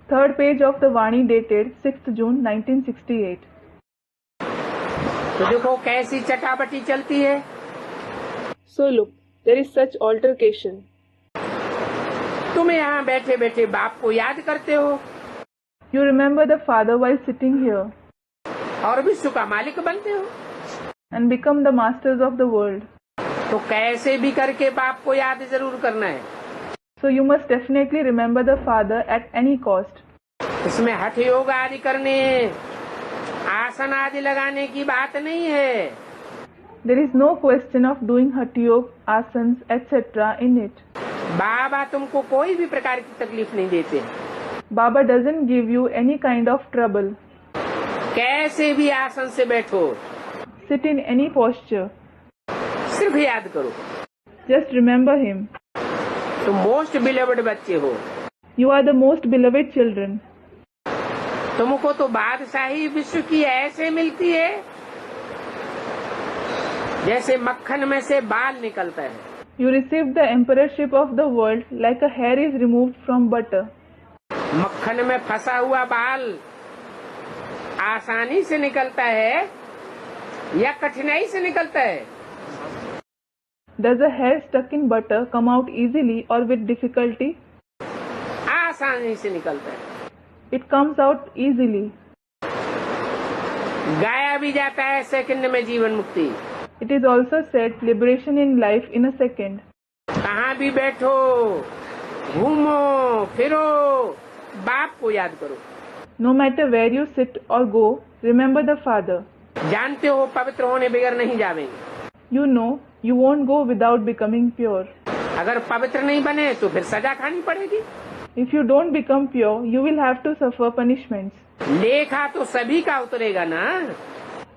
Third page of the Vani dated 6th June 1968. तो देखो कैसी चटाबटी चलती है। So look, there is such altercation. तुम यहाँ बैठे बैठे बाप को याद करते हो You remember the father while sitting here और विश्व का मालिक बनते हो, and become the masters of the world. तो कैसे भी करके बाप को याद जरूर करना है। So you must definitely remember the father at any cost. इसमें हठ योग आदि करने, आसन आदि लगाने की बात नहीं है। There is no question of doing hatha yoga, asanas, etc. in it. बाबा तुमको कोई भी प्रकार की तकलीफ नहीं देते। Baba doesn't give you any kind of trouble. कैसे भी आसन से बैठो, Sit in any posture. सिर्फ याद करो। Just remember him. तुम मोस्ट बिलवड बच्चे हो। You are the most beloved children. तुमको तो बादशाही विश्व की ऐसे मिलती है जैसे मक्खन में से बाल निकलता है। You receive the emperorship of the world like a hair is removed from butter. मक्खन में फंसा हुआ बाल आसानी से निकलता है या कठिनाई से निकलता है? Does a hair stuck in butter come out easily or with difficulty? आसानी से निकलता है। It comes out easily. गाया भी जाता है सेकंड में जीवन मुक्ति। It is also said liberation in life in a second. कहाँ भी बैठो, घूमो फिरो, बाप को याद करो। No matter where you sit or go, remember the Father. जानते हो पवित्र होने बगैर नहीं जावेंगे। You know you won't go without becoming pure. अगर पवित्र नहीं बने तो फिर सजा खानी पड़ेगी। If you don't become pure, you will have to suffer punishments. लेखा तो सभी का उतरेगा ना।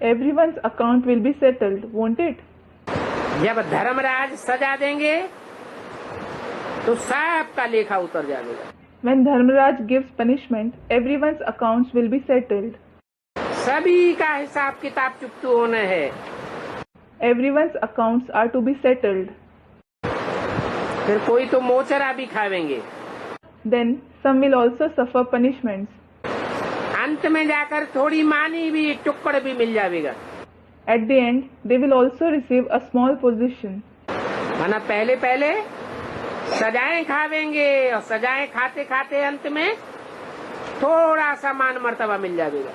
Everyone's account will be settled, won't it? जब धर्मराज सजा देंगे तो सबका लेखा उतर जाएगा। When Dharmaraj gives punishment, everyone's accounts will be settled. सभी का हिसाब किताब चुकतू होना है। Everyone's accounts are to be settled. फिर कोई तो मोचरा भी खावेंगे। Then some will also suffer punishments. अंत में जाकर थोड़ी मानी भी टुकड़ भी मिल जाएगा। At the end, they will also receive a small position. माना पहले पहले सजाएं खावेंगे और सजाएं खाते खाते अंत में थोड़ा सा मान मर्तबा मिल जाएगा।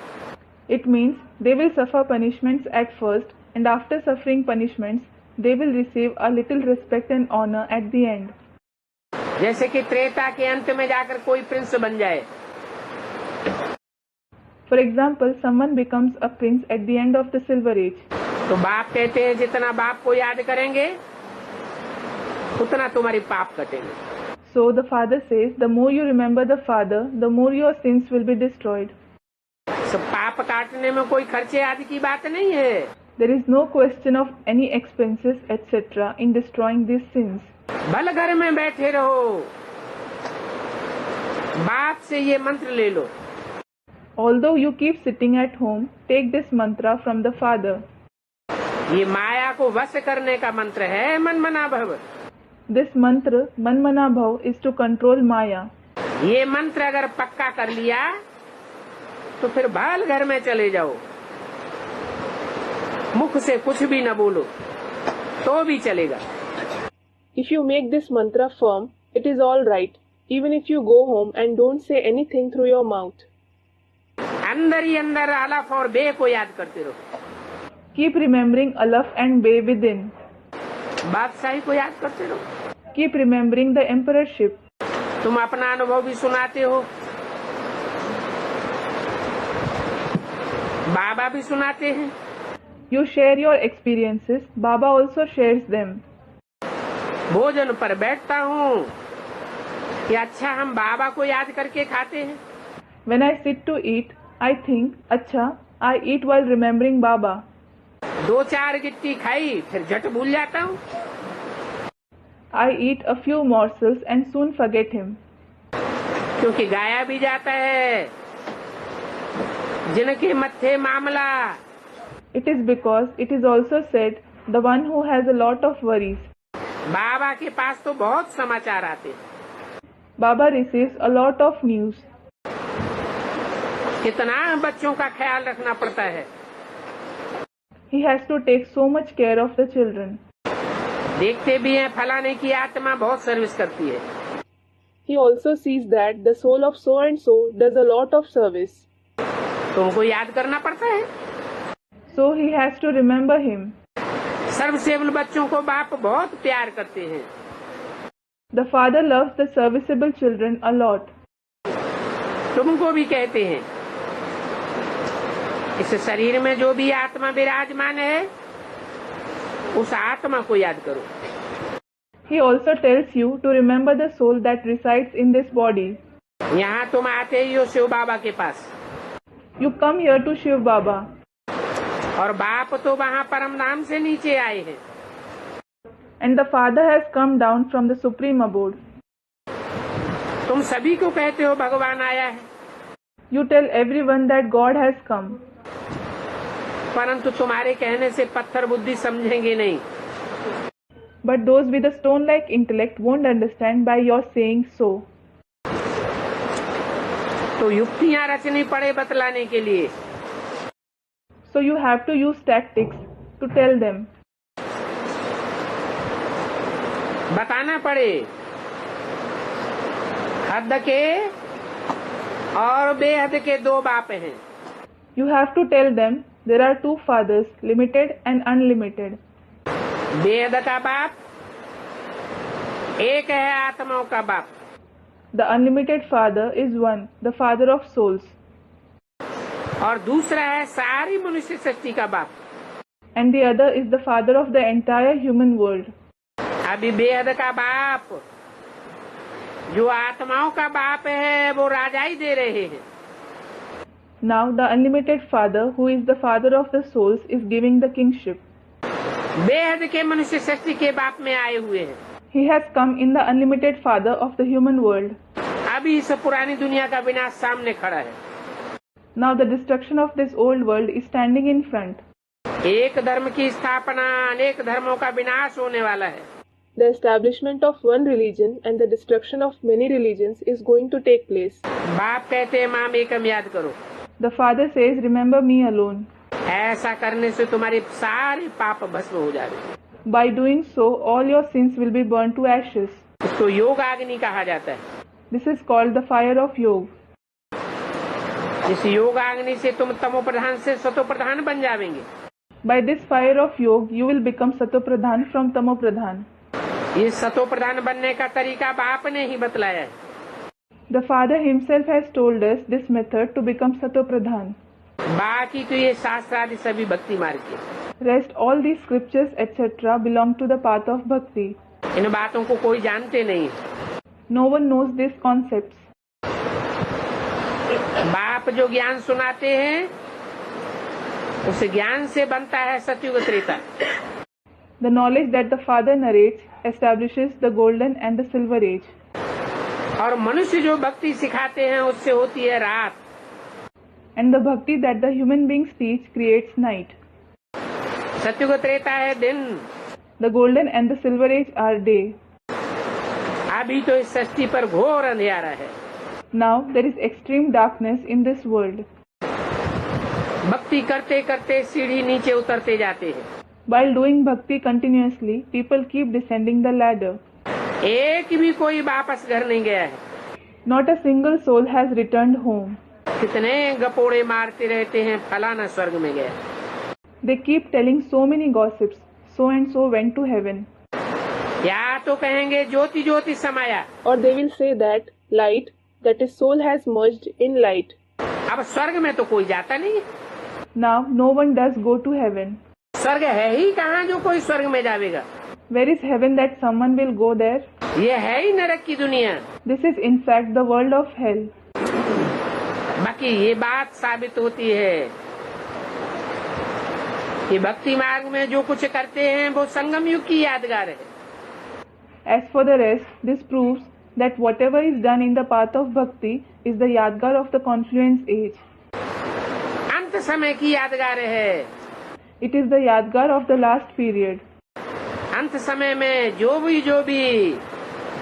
It means they will suffer punishments at first, and after suffering punishments, they will receive a little respect and honor at the end. जैसे कि त्रेता के अंत में जाकर कोई प्रिंस बन जाए। For example, someone becomes a prince at the end of the Silver Age. तो बाप कहते हैं जितना बाप को याद करेंगे उतना तुम्हारी पाप कटेंगे। So the Father says, the more you remember the Father, the more your sins will be destroyed. तो पाप काटने में कोई खर्चे आदि की बात नहीं है। There is no question of any expenses, etc. in destroying these sins. भले घर में बैठे रहो, बाप से ये मंत्र ले लो। Although you keep sitting at home, take this mantra from the Father. ये माया को वश करने का मंत्र है, मन मना भव। This mantra, Man Mana Bhav, is to control Maya. ये मंत्र अगर पक्का कर लिया तो फिर बाल घर में चले जाओ, मुख से कुछ भी न बोलो तो भी चलेगा। If you make this mantra firm, it is all right, even if you go home and don't say anything through your mouth. अंदर ही अंदर अलफ और बे को याद करते रहो। Keep remembering Alaf and Be within. बादशाही को याद करते रहो। Keep remembering the emperorship. तुम अपना अनुभव भी सुनाते हो, बाबा भी सुनाते हैं। You share your experiences. Baba also shares them. भोजन पर बैठता हूँ कि अच्छा हम बाबा को याद करके खाते हैं। When I sit to eat, I think, अच्छा, I eat while remembering Baba. दो चार गिट्टी खाई फिर झट भूल जाता हूँ। I eat a few morsels and soon forget him. क्योंकि गाया भी जाता है जिनके मत्थे मामला। It is because it is also said, the one who has a lot of worries. बाबा के पास तो बहुत समाचार आते हैं। Baba receives a lot of news. कितना बच्चों का ख्याल रखना पड़ता है। He has to take so much care of the children. देखते भी हैं फलाने की आत्मा बहुत सर्विस करती है। He also sees that the soul of so and so does a lot of service. तो उनको याद करना पड़ता है। So he has to remember him. सर्वसेवल बच्चों को बाप बहुत प्यार करते हैं। The father loves the serviceable children a lot. तुमको भी कहते हैं इस शरीर में जो भी आत्मा विराजमान है उस आत्मा को याद करो। He also tells you to remember the soul that resides in this body. यहाँ तुम आते ही हो शिव बाबा के पास। You come here to Shiv Baba. और बाप तो वहाँ परम धाम से नीचे आए हैं। And the Father has come down from the Supreme Abode. तुम सभी को कहते हो भगवान आया है, You tell everyone that God has come, परंतु तुम्हारे कहने से पत्थर बुद्धि समझेंगे नहीं। but those with a stone-like intellect won't understand by your saying so. तो युक्तियां रचनी पड़े बतलाने के लिए। So you have to use tactics to tell them. बताना पड़े हद के और बेहद के दो बाप हैं। You have to tell them there are two fathers, limited and unlimited. बेहद का बाप एक है, आत्माओं का बाप। The unlimited father is one, the father of souls. और दूसरा है सारी मनुष्य सृष्टि का बाप। And the other is the father of the entire human world. अभी बेहद का बाप जो आत्माओं का बाप है वो राजाई दे रहे हैं। Now the unlimited father, who is the father of the souls, is giving the kingship. बेहद के मनुष्य सृष्टि के बाप में आए हुए हैं। He has come in the unlimited father of the human world. अभी इस पुरानी दुनिया का विनाश सामने खड़ा है। Now the destruction of this old world is standing in front. एक धर्म की स्थापना अनेक धर्मों का विनाश होने वाला है। The establishment of one religion and the destruction of many religions is going to take place. बाप कहते हैं माम एकम याद करो। The father says, remember me alone. ऐसा करने से तुम्हारे सारे पाप भस्म हो जाएंगे। By doing so, all your sins will be burned to ashes. इसको योग अग्नि कहा जाता है। This is called the fire of yoga. इस योग अग्नि से तुम तमो प्रधान से सतो प्रधान बन जाएंगे। By this fire of yoga, you will become Sato Pradhan from Tamo Pradhan. ये सतो प्रधान बनने का तरीका बाप ने ही बतलाया है। The father himself has told us this method to become Sato Pradhan. बाकी तो ये शास्त्र आदि सभी भक्ति मार्ग के। Rest all these scriptures etc. belong to the path of bhakti. इन बातों को कोई जानते नहीं। No one knows these concepts. बाप जो ज्ञान सुनाते हैं उस ज्ञान से बनता है सतयुग Treta. The knowledge that the father narrates establishes the golden and the silver age. और मनुष्य जो भक्ति सिखाते हैं उससे होती है रात। And the bhakti that the human beings teach creates night. सतयुग त्रेता है दिन। The golden and the silver age are day. अभी तो इस सृष्टि पर घोर अंधेरा है। Now there is extreme darkness in this world. भक्ति करते करते सीढ़ी नीचे उतरते जाते हैं। While doing bhakti continuously, people keep descending the ladder. एक भी कोई वापस घर नहीं गया है। Not a single soul has returned home. कितने गपोड़े मारते रहते हैं फलाना स्वर्ग में गया। They keep telling so many gossips. So and so went to heaven. या तो कहेंगे ज्योति ज्योति समाया। Or they will say that light, that is soul has merged in light. अब स्वर्ग में तो कोई जाता नहीं। Now no one does go to heaven. स्वर्ग है ही कहाँ जो कोई स्वर्ग में जाएगा। Where is heaven that someone will go there? ये है ही नरक की दुनिया। This is in fact the world of hell. बाकी ये बात साबित होती है कि भक्ति मार्ग में जो कुछ करते हैं वो संगम युग की यादगार है। As for the rest, this proves that whatever is done in the path of bhakti is the yadgar of the confluence age. अंत समय की यादगार है। It is the yadgar of the last period. अंत समय में जो भी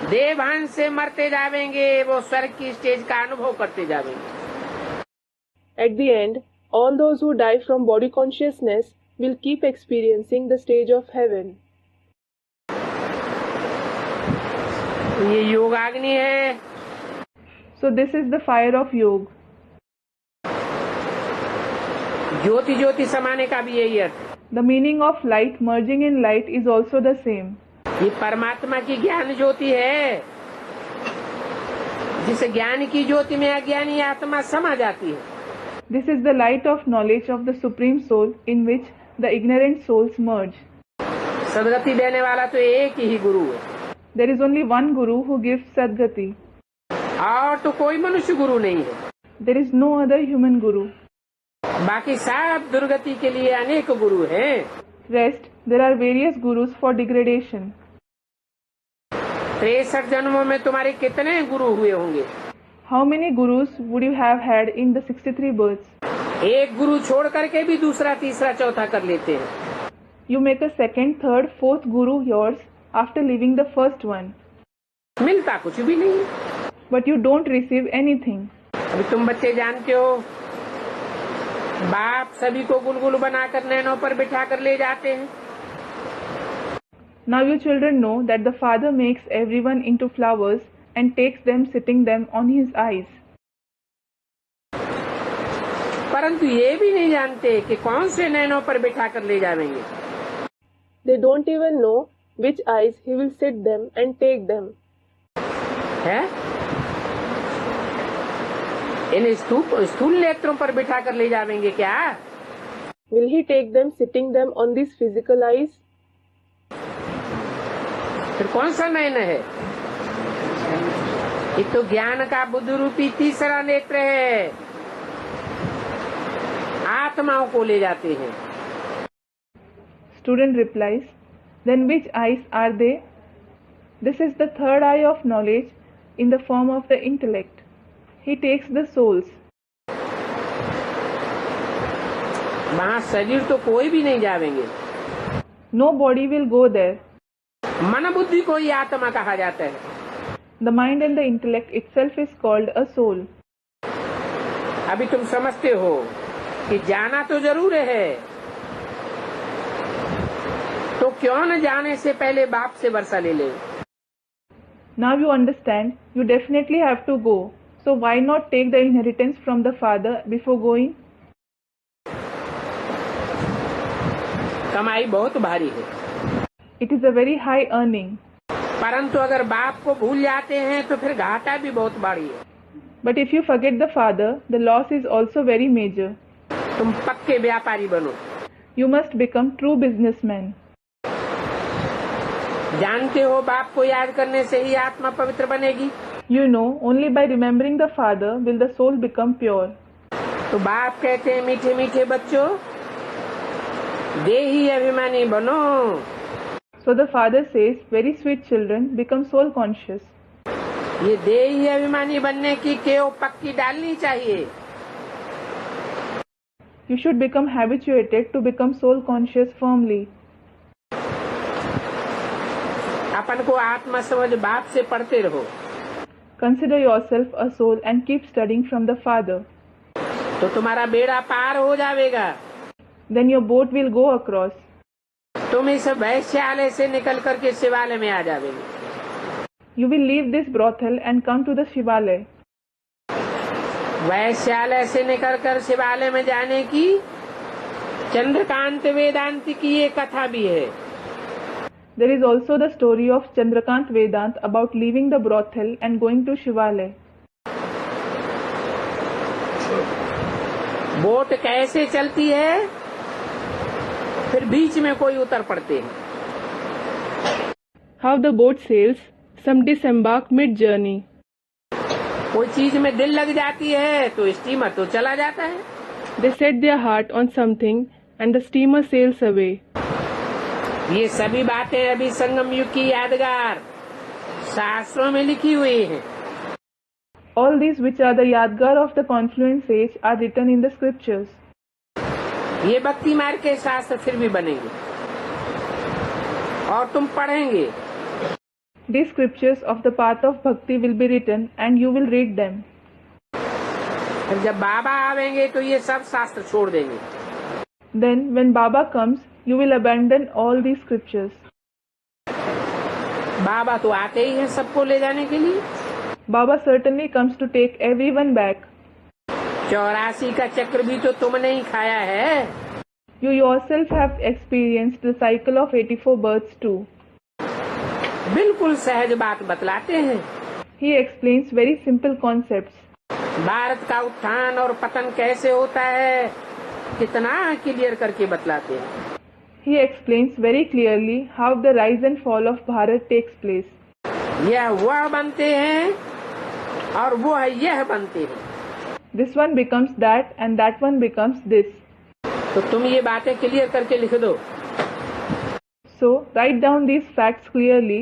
देवभान से मरते जावेंगे वो स्वर्ग की स्टेज का अनुभव करते जावेंगे। At the end, all those who die from body consciousness will keep experiencing the stage of heaven. ये योगाग्नि है। So this is the fire of yoga. ज्योति ज्योति समाने का भी यही अर्थ है। The meaning of light merging in light is also the same. ये परमात्मा की ज्ञान ज्योति है। जिस ज्ञान की ज्योति में अज्ञानी आत्मा समा जाती है। This is the light of knowledge of the Supreme Soul in which the ignorant souls merge. सदगति देने वाला तो एक ही गुरु है। There is only one Guru who gives Sadgati. और तो कोई मनुष्य गुरु नहीं है। There is no other human Guru. बाकी सब दुर्गति के लिए अनेक गुरु हैं। Rest, there are various Gurus for degradation. 63 जन्मों में तुम्हारे कितने गुरु हुए होंगे? How many gurus would you have had in the 63 births? एक गुरु छोड़ करके भी दूसरा, तीसरा, चौथा कर लेते हैं। You make a second, third, fourth guru yours after leaving the first one. मिलता कुछ भी नहीं। But you don't receive anything. अभी तुम बच्चे जानते हो, बाप सभी को गुलगुल बनाकर नैनों पर बिठा कर ले जाते हैं। Now you children know that the Father makes everyone into flowers and takes them sitting them on his eyes. परंतु ये भी नहीं जानते कि कौन से नैनों पर बिठा कर ले जाएंगे। They don't even know which eyes he will sit them and take them. है? इन स्थूल नेत्रों पर बिठा कर ले जाएंगे क्या? Will he take them sitting them on these physical eyes? फिर कौन सा नयन है? एक तो ज्ञान का बुद्ध रूपी तीसरा नेत्र है, आत्माओं को ले जाते हैं। Student replies, then which eyes are they? This is the third eye of knowledge in the form of the intellect. He takes the souls. वहाँ शरीर तो कोई भी नहीं जाएंगे। No body will go there. मन बुद्धि को ही आत्मा कहा जाता है। The mind and the intellect itself is called a soul. अभी तुम समझते हो कि जाना तो जरूर है, तो क्यों न जाने से पहले बाप से वर्षा ले ले। Now you understand, you definitely have to go. So why not take the inheritance from the Father before going? कमाई बहुत भारी है, It is a very high earning. परंतु अगर बाप को भूल जाते हैं तो फिर घाटा भी बहुत भारी है। But if you forget the Father, the loss is also very major. तुम पक्के व्यापारी बनो। You must become true businessmen. जानते हो बाप को याद करने से ही आत्मा पवित्र बनेगी। You know, only by remembering the Father will the soul become pure. तो बाप कहते हैं, मीठे मीठे बच्चों, देही अभिमानी बनो। So the Father says, very sweet children, become soul conscious. ये देही अभिमानी बनने की टेव पक्की डालनी चाहिए। You should become habituated to become soul conscious firmly. अपन को आत्मा समझ बाप से पढ़ते रहो। Consider yourself a soul and keep studying from the Father. तो तुम्हारा बेड़ा पार हो जाएगा। Then your boat will go across. तुम इस वैश्यालय से निकल करके शिवालय में आ जाओगे। You will leave this brothel and come to the Shivalaya. वैश्यालय से निकलकर शिवालय में जाने की चंद्रकांत वेदांत की ये कथा भी है। There is also the story of Chandrakant Vedant about leaving the brothel and going to Shivalaya. Boat कैसे चलती है, फिर बीच में कोई उतर पड़ते हैं। How the boat sails, some disembark mid-journey. कोई चीज में दिल लग जाती है तो स्टीमर तो चला जाता है। They set their heart on something and the steamer sails away. ये सभी बातें अभी संगम युग की यादगार शास्त्रों में लिखी हुई हैं। All these which are the Yadgar of the confluence age are written in the scriptures. ये भक्ति मार्ग के शास्त्र फिर भी बनेंगे और तुम पढ़ेंगे। These scriptures of the path of bhakti will be written and you will read them. फिर जब बाबा आवेंगे तो ये सब शास्त्र छोड़ देंगे। Then when Baba comes, you will abandon all these scriptures. बाबा तो आते ही हैं सबको ले जाने के लिए। Baba certainly comes to take everyone back. 84 का चक्र भी तो तुमने ही खाया है। You yourself have experienced the cycle of 84 births too. बिल्कुल सहज बात बतलाते हैं। He explains very simple concepts. Bharat का उत्थान और पतन कैसे होता है कितना क्लियर करके बतलाते हैं। He explains very clearly how the rise and fall of Bharat takes place. यह वह बनते हैं और वह यह बनते हैं। This one becomes that and that one becomes this. तो तुम ये बातें क्लियर करके लिख दो। So write down these facts clearly.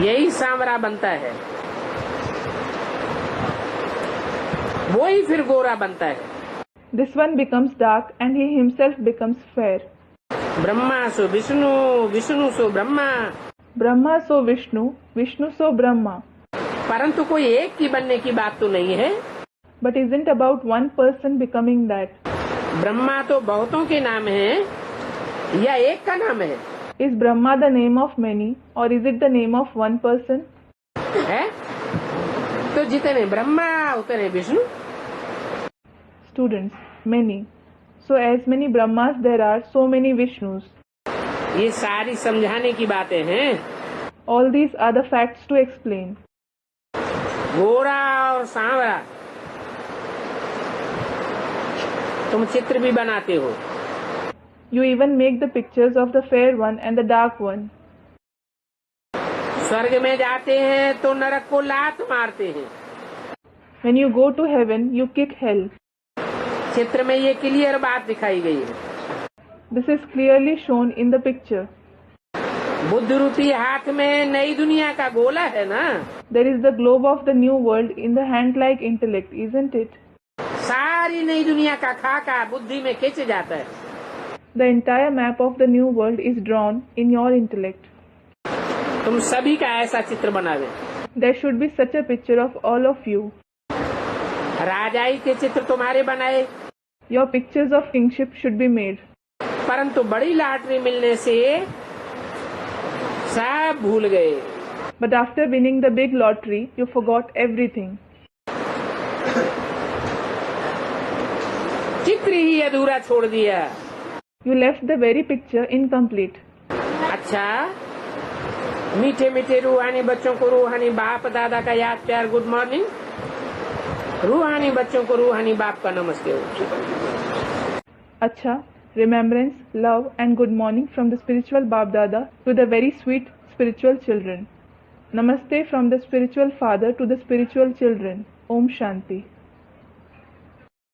यही सांवरा बनता है, वो ही फिर गोरा बनता है। This one becomes dark and he himself becomes fair. Brahma so Vishnu, Vishnu so Brahma. Brahma so Vishnu, Vishnu so Brahma. परंतु कोई एक की बनने की बात तो नहीं है। But isn't about one person becoming that. Brahma तो बहुतों के नाम है या एक का नाम है? Is Brahma the name of many or is it the name of one person? है? तो जितने ब्रह्मा उतने Vishnu. Students, many. So as many Brahmas there are, so many Vishnus. ये सारी समझाने की बातें हैं। All these are the facts to explain. गोरा और सांवरा, तुम चित्र भी बनाते हो। You even make the pictures of the fair one and the dark one. स्वर्ग में जाते हैं तो नरक को लात मारते हैं। When you go to heaven, you kick hell. चित्र में ये क्लियर बात दिखाई गई है। This is clearly shown in the picture. Buddha रूपी हाथ में नई दुनिया का गोला है ना। There is the globe of the new world in the hand-like intellect, isn't it? सारी नई दुनिया का खाका बुद्धि में खींच जाता है। The entire map of the new world is drawn in your intellect. तुम सभी का ऐसा चित्र बनावे। There should be such a picture of all of you. राजाई के चित्र तुम्हारे बनाए, Your pictures of kingship should be made. परंतु बड़ी लॉटरी मिलने से सब भूल गए। But after winning the big lottery, you forgot everything. चित्र ही अधूरा छोड़ दिया। You left the very picture incomplete. अच्छा, मीठे मीठे रूहानी बच्चों को रूहानी बाप दादा का याद प्यार गुड मॉर्निंग। रूहानी बच्चों को रूहानी बाप का नमस्ते हो। Acha, remembrance, love and good morning from the spiritual Bap Dada to the very sweet spiritual children. Namaste from the spiritual father to the spiritual children. Om Shanti.